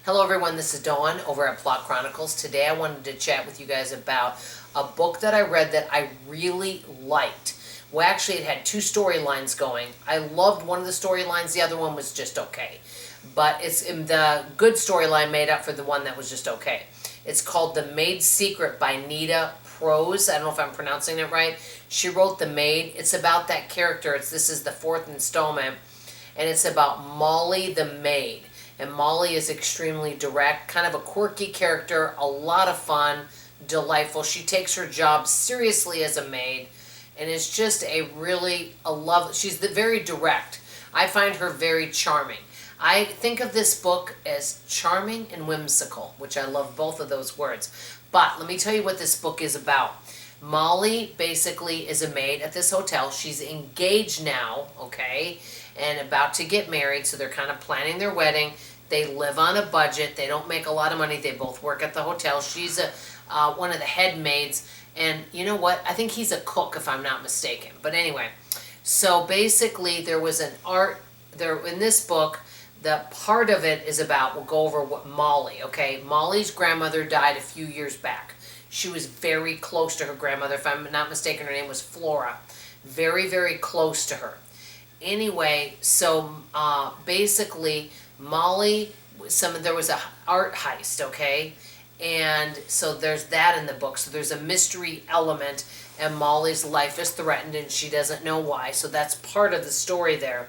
Hello everyone, this is Dawn over at Plot Chronicles. Today I wanted to chat with you guys about a book that I read that I really liked. Well, actually it had two storylines going. I loved one of the storylines, the other one was just okay. But it's in the good storyline made up for the one that was just okay. It's called The Maid's Secret by Nita Prose. I don't know if I'm pronouncing it right. She wrote The Maid. It's about that character. This is the fourth installment, and it's about Molly the maid. And Molly is extremely direct, kind of a quirky character, a lot of fun, delightful. She takes her job seriously as a maid, and it's just she's very direct. I find her very charming. I think of this book as charming and whimsical, which I love both of those words. But let me tell you what this book is about. Molly basically is a maid at this hotel. She's engaged now, okay, and about to get married, so they're kind of planning their wedding. They live on a budget. They don't make a lot of money. They both work at the hotel. She's one of the head maids, and you know what? I think he's a cook, if I'm not mistaken. But anyway, so basically there was an art there in this book. The part of it is about, we'll go over what Molly, okay? Molly's grandmother died a few years back. She was very close to her grandmother. If I'm not mistaken, her name was Flora. Very, very close to her. Anyway, so basically, Molly, there was a art heist, okay? And so there's that in the book. So there's a mystery element, and Molly's life is threatened, and she doesn't know why. So that's part of the story there.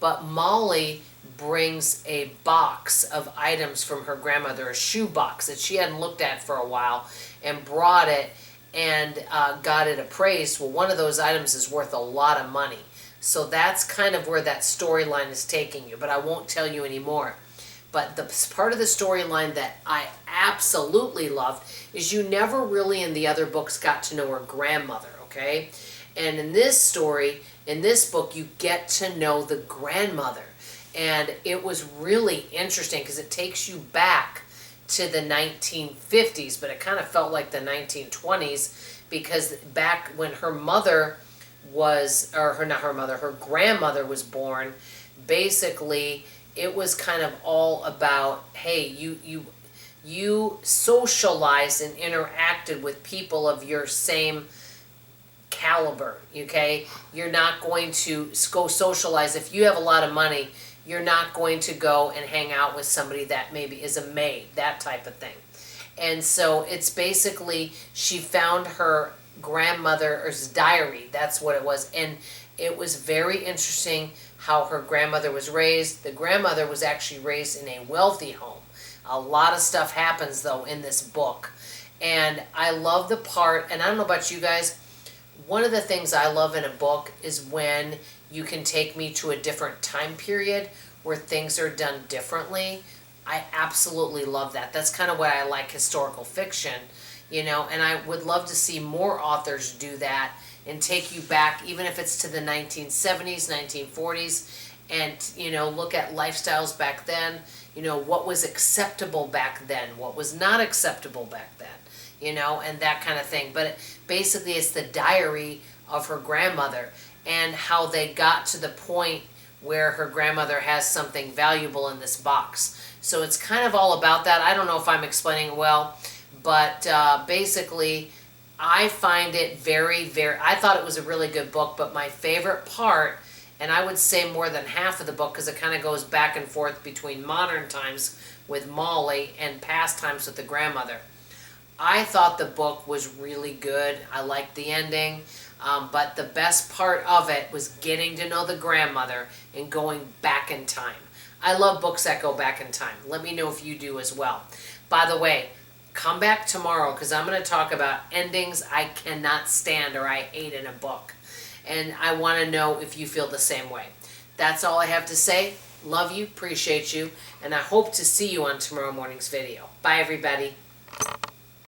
But Molly brings a box of items from her grandmother, a shoe box that she hadn't looked at for a while, and brought it and got it appraised. Well, one of those items is worth a lot of money. So that's kind of where that storyline is taking you, but I won't tell you anymore. But the part of the storyline that I absolutely loved is you never really in the other books got to know her grandmother, okay? And in this story, in this book, you get to know the grandmother. And it was really interesting because it takes you back to the 1950s, but it kind of felt like the 1920s, because back when her mother was, her grandmother was born, basically it was kind of all about, hey, you socialized and interacted with people of your same caliber, okay? You're not going to go socialize. If you have a lot of money, you're not going to go and hang out with somebody that maybe is a maid, that type of thing. And so it's basically, she found her grandmother's diary, that's what it was. And it was very interesting how her grandmother was raised. The grandmother was actually raised in a wealthy home. A lot of stuff happens though in this book. And I love the part, and I don't know about you guys, one of the things I love in a book is when you can take me to a different time period where things are done differently. I absolutely love that. That's kind of what I like historical fiction, you know, and I would love to see more authors do that and take you back, even if it's to the 1970s, 1940s, and, you know, look at lifestyles back then, you know, what was acceptable back then, what was not acceptable back then, you know, and that kind of thing. But basically it's the diary of her grandmother and how they got to the point where her grandmother has something valuable in this box. So it's kind of all about that. I don't know if I'm explaining it well, but basically I find it I thought it was a really good book, but my favorite part, and I would say more than half of the book, because it kind of goes back and forth between modern times with Molly and past times with the grandmother. I thought the book was really good. I liked the ending, but the best part of it was getting to know the grandmother and going back in time. I love books that go back in time. Let me know if you do as well. By the way, come back tomorrow because I'm going to talk about endings I cannot stand or I hate in a book. And I want to know if you feel the same way. That's all I have to say. Love you, appreciate you, and I hope to see you on tomorrow morning's video. Bye, everybody.